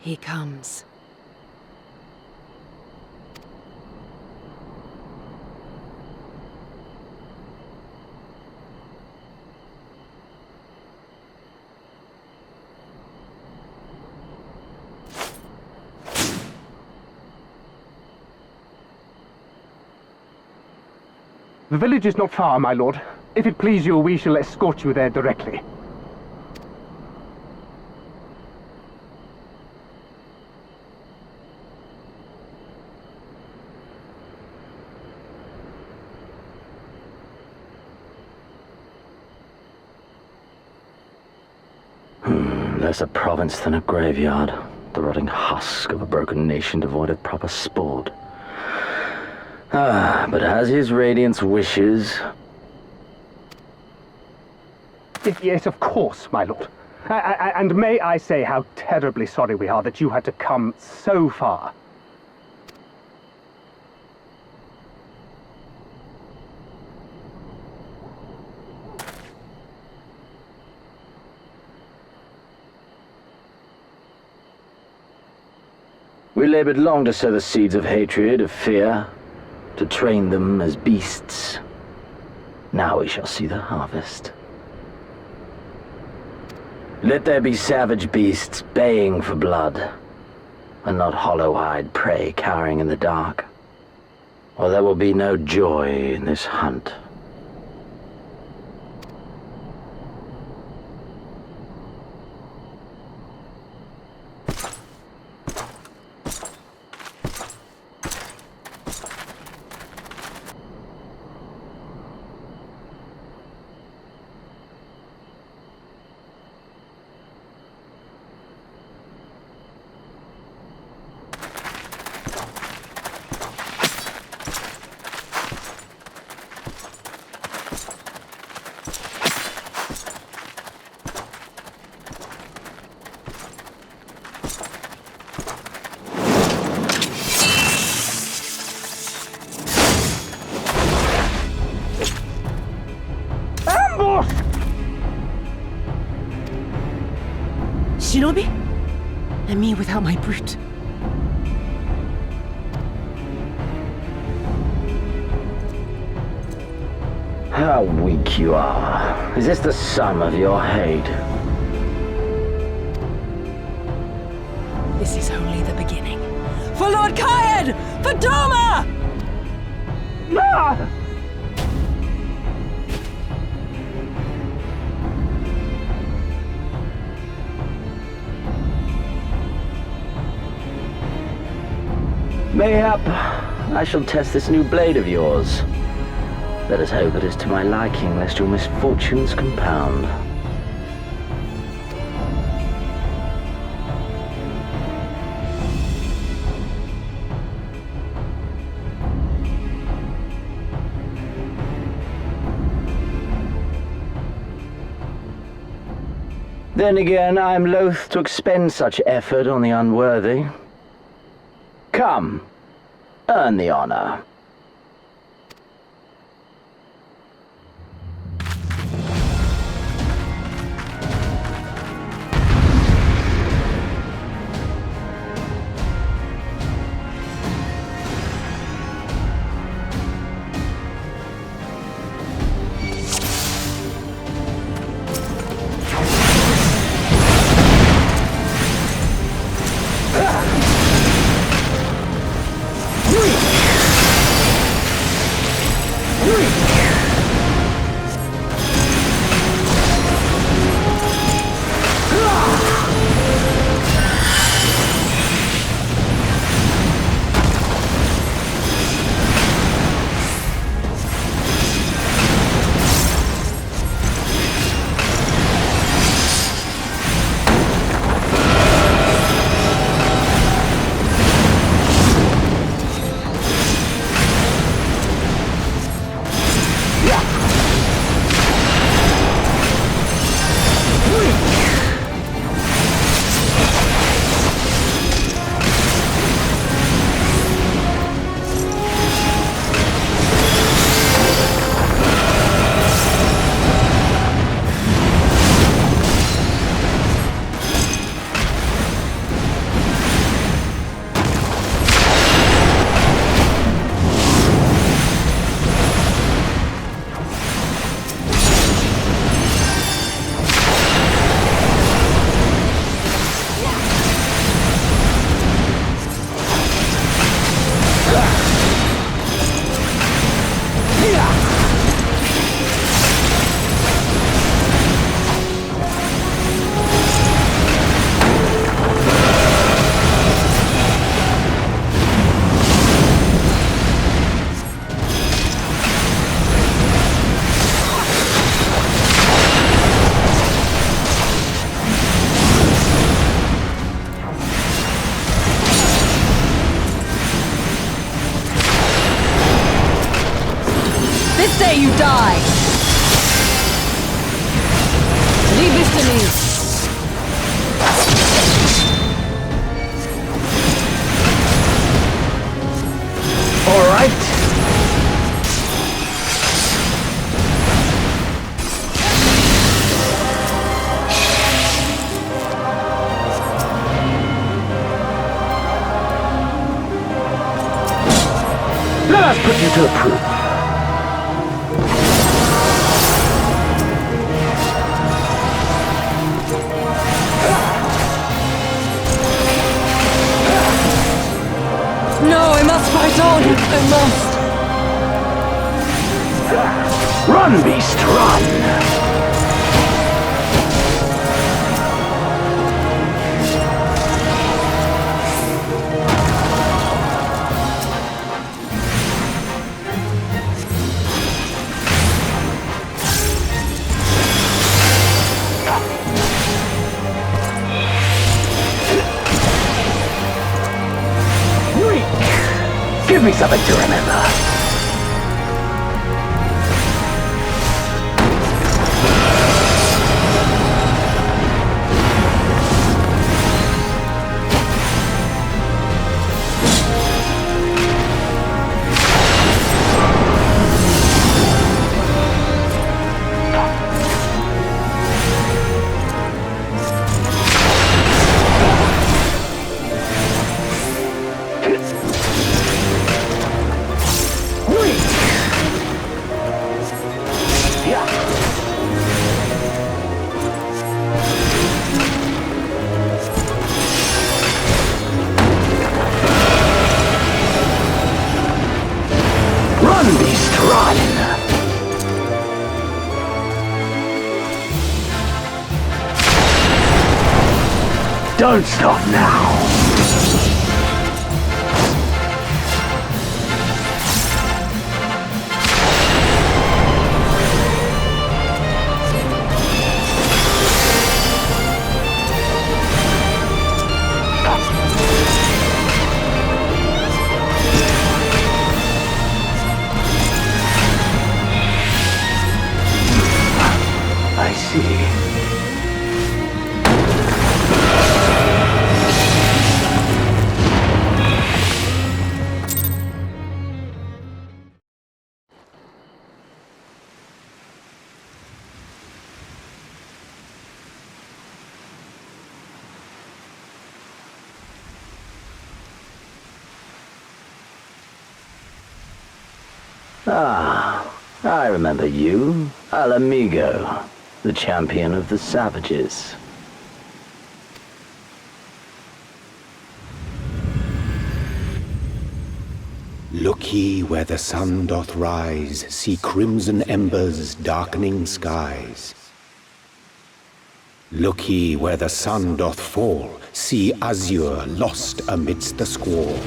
He comes. The village is not far, my lord. If it please you, we shall escort you there directly. Less a province than a graveyard. The rotting husk of a broken nation devoid of proper sport. But as his radiance wishes... Yes, of course, my lord. And may I say how terribly sorry we are that you had to come so far. We labored long to sow the seeds of hatred, of fear, to train them as beasts. Now we shall see the harvest. Let there be savage beasts baying for blood, and not hollow-eyed prey cowering in the dark, or there will be no joy in this hunt. Shinobi? And me without my brute. How weak you are. Is this the sum of your hate? This is only the beginning. For Lord Kayed! For Doma! Ah! Mayhap I shall test this new blade of yours. Let us hope it is to my liking, lest your misfortunes compound. Then again, I am loath to expend such effort on the unworthy. Come, earn the honor. This day you die! Leave this to me. All right. Let us put you to the proof. No, I must fight on. I must. Run, beast, run! Give me something to remember. Don't stop now! I see. Ah, I remember you. Al Amigo, the champion of the savages. Look ye where the sun doth rise, see crimson embers darkening skies. Look ye where the sun doth fall, see azure lost amidst the squall.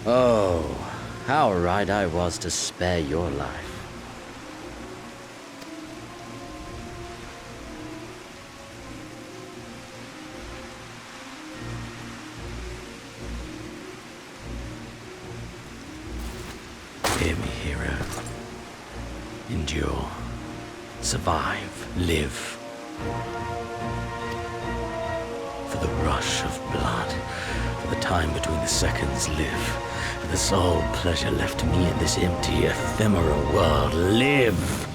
Oh, how right I was to spare your life. Hear me, hero. Endure. Survive. Live. For the rush of blood. For the time between the seconds. Live. For the sole pleasure left to me in this empty, ephemeral world. Live!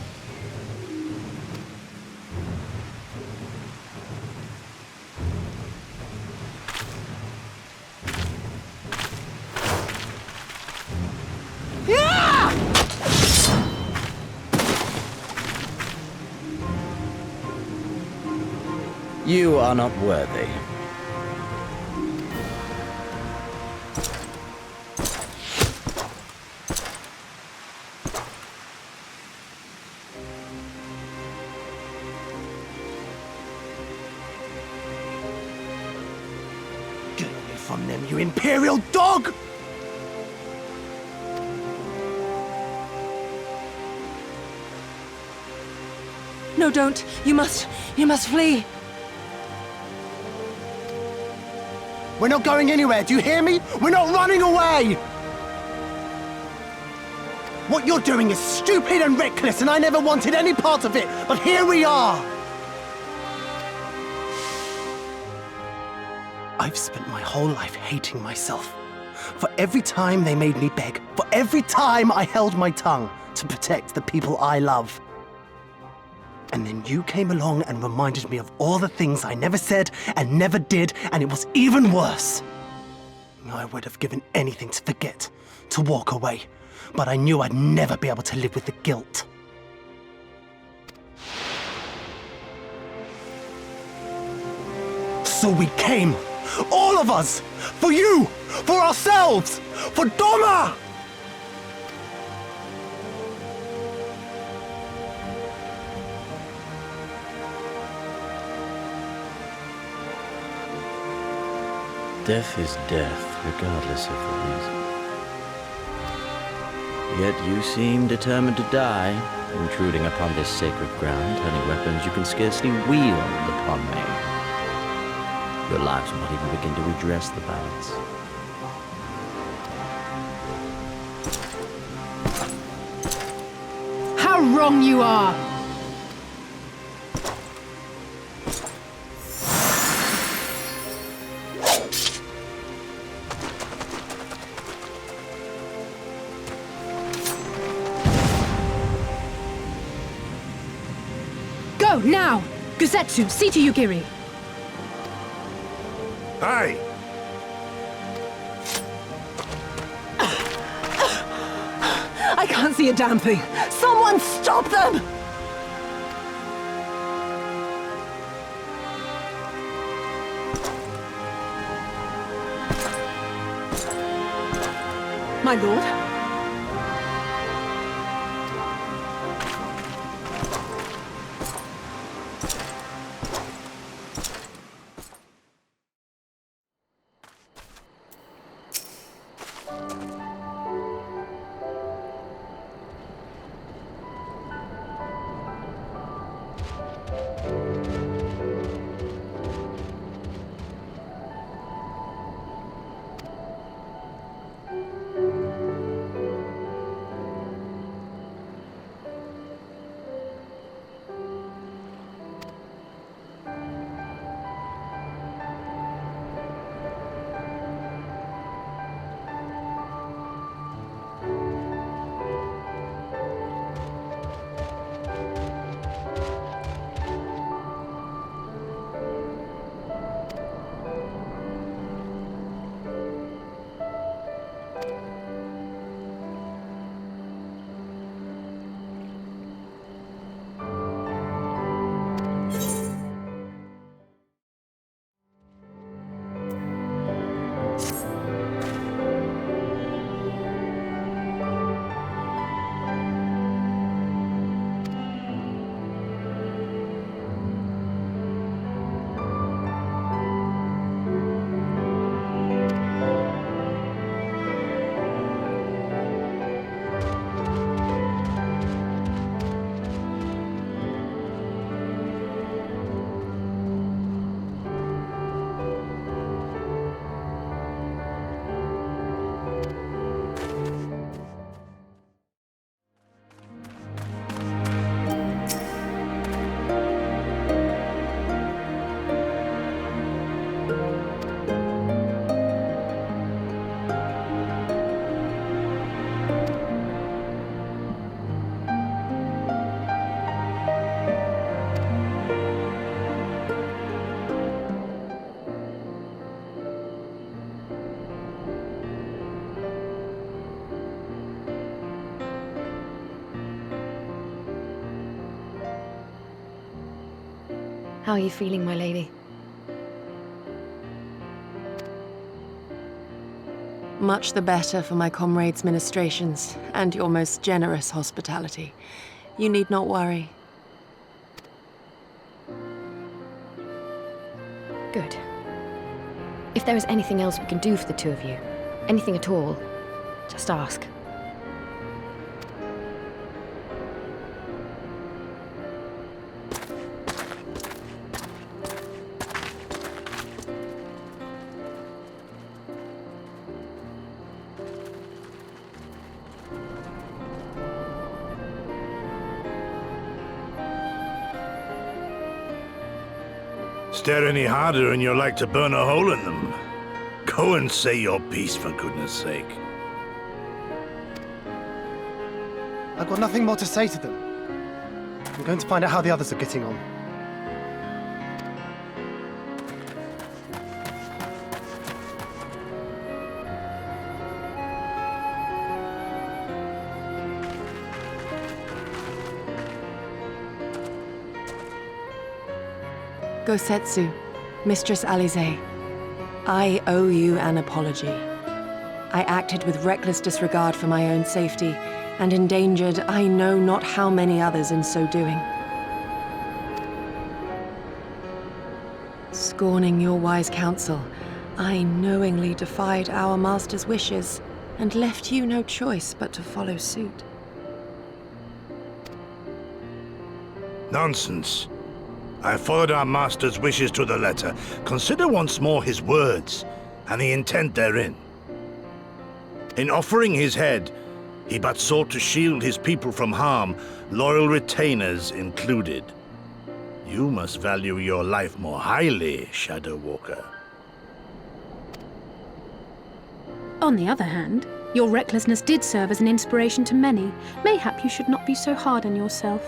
You are not worthy. from them, you Imperial dog! No, don't. You must flee. We're not going anywhere, do you hear me? We're not running away! What you're doing is stupid and reckless, and I never wanted any part of it, but here we are! I've spent my whole life hating myself. For every time they made me beg, for every time I held my tongue to protect the people I love. And then you came along and reminded me of all the things I never said and never did, and it was even worse. I would have given anything to forget, to walk away, but I knew I'd never be able to live with the guilt. So we came, all of us, for you, for ourselves, for Doma! Death is death, regardless of the reason. Yet you seem determined to die, intruding upon this sacred ground, turning weapons you can scarcely wield upon me. Your lives will not even begin to redress the balance. How wrong you are! Go, now! Gusetsu, see to Yugiri! Hey! I can't see a damn thing! Someone stop them! My lord? How are you feeling, my lady? Much the better for my comrades' ministrations and your most generous hospitality. You need not worry. Good. If there is anything else we can do for the two of you, anything at all, just ask. Stare any harder and you're like to burn a hole in them. Go and say your piece, for goodness sake. I've got nothing more to say to them. I'm going to find out how the others are getting on. Gosetsu, Mistress Alize, I owe you an apology. I acted with reckless disregard for my own safety, and endangered I know not how many others in so doing. Scorning your wise counsel, I knowingly defied our master's wishes, and left you no choice but to follow suit. Nonsense. I followed our master's wishes to the letter. Consider once more his words, and the intent therein. In offering his head, he but sought to shield his people from harm, loyal retainers included. You must value your life more highly, Shadow Walker. On the other hand, your recklessness did serve as an inspiration to many. Mayhap you should not be so hard on yourself.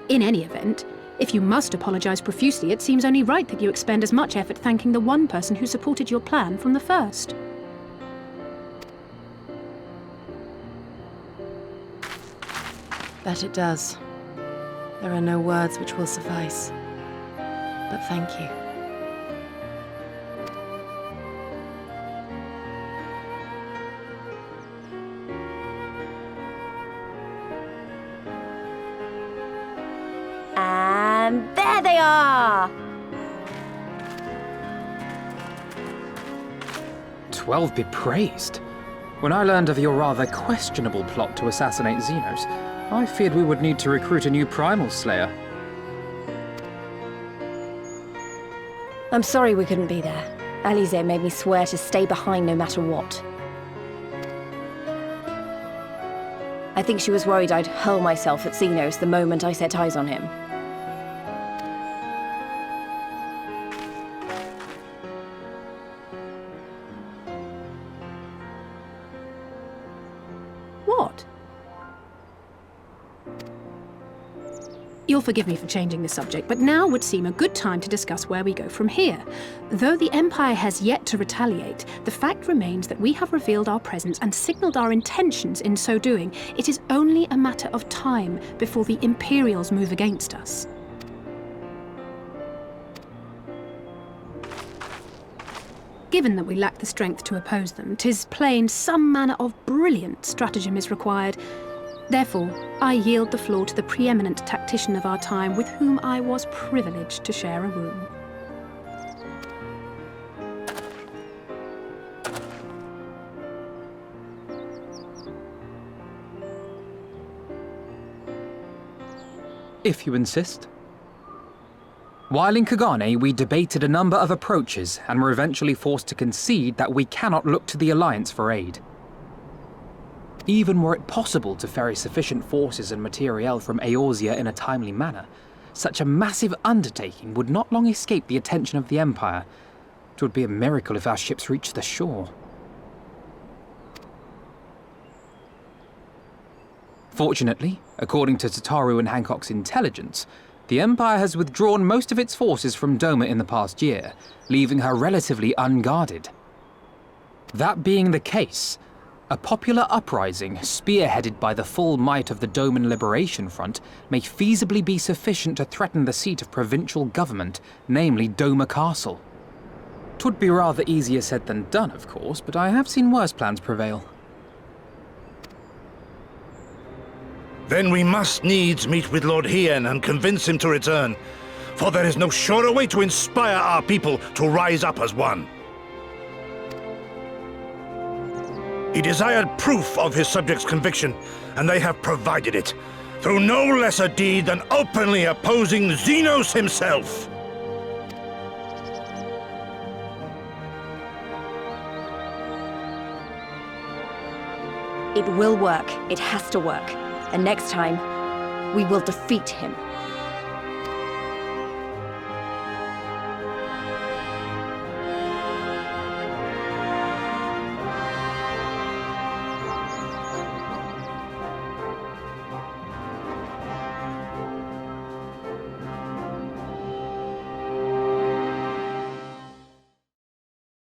In any event, if you must apologize profusely, it seems only right that you expend as much effort thanking the one person who supported your plan from the first. That it does. There are no words which will suffice. But thank you. And there they are! 12 be praised. When I learned of your rather questionable plot to assassinate Xenos, I feared we would need to recruit a new Primal Slayer. I'm sorry we couldn't be there. Alize made me swear to stay behind no matter what. I think she was worried I'd hurl myself at Xenos the moment I set eyes on him. What? You'll forgive me for changing the subject, but now would seem a good time to discuss where we go from here. Though the Empire has yet to retaliate, the fact remains that we have revealed our presence and signaled our intentions in so doing. It is only a matter of time before the Imperials move against us. Given that we lack the strength to oppose them, 'tis plain some manner of brilliant stratagem is required. Therefore, I yield the floor to the preeminent tactician of our time with whom I was privileged to share a room. If you insist. While in Kagane, we debated a number of approaches and were eventually forced to concede that we cannot look to the Alliance for aid. Even were it possible to ferry sufficient forces and materiel from Eorzea in a timely manner, such a massive undertaking would not long escape the attention of the Empire. It would be a miracle if our ships reached the shore. Fortunately, according to Tataru and Hancock's intelligence, the Empire has withdrawn most of its forces from Doma in the past year, leaving her relatively unguarded. That being the case, a popular uprising, spearheaded by the full might of the Doman Liberation Front, may feasibly be sufficient to threaten the seat of provincial government, namely Doma Castle. 'Twould be rather easier said than done, of course, but I have seen worse plans prevail. Then we must needs meet with Lord Hien and convince him to return. For there is no surer way to inspire our people to rise up as one. He desired proof of his subjects' conviction, and they have provided it, through no less a deed than openly opposing Xenos himself. It will work. It has to work. And next time, we will defeat him.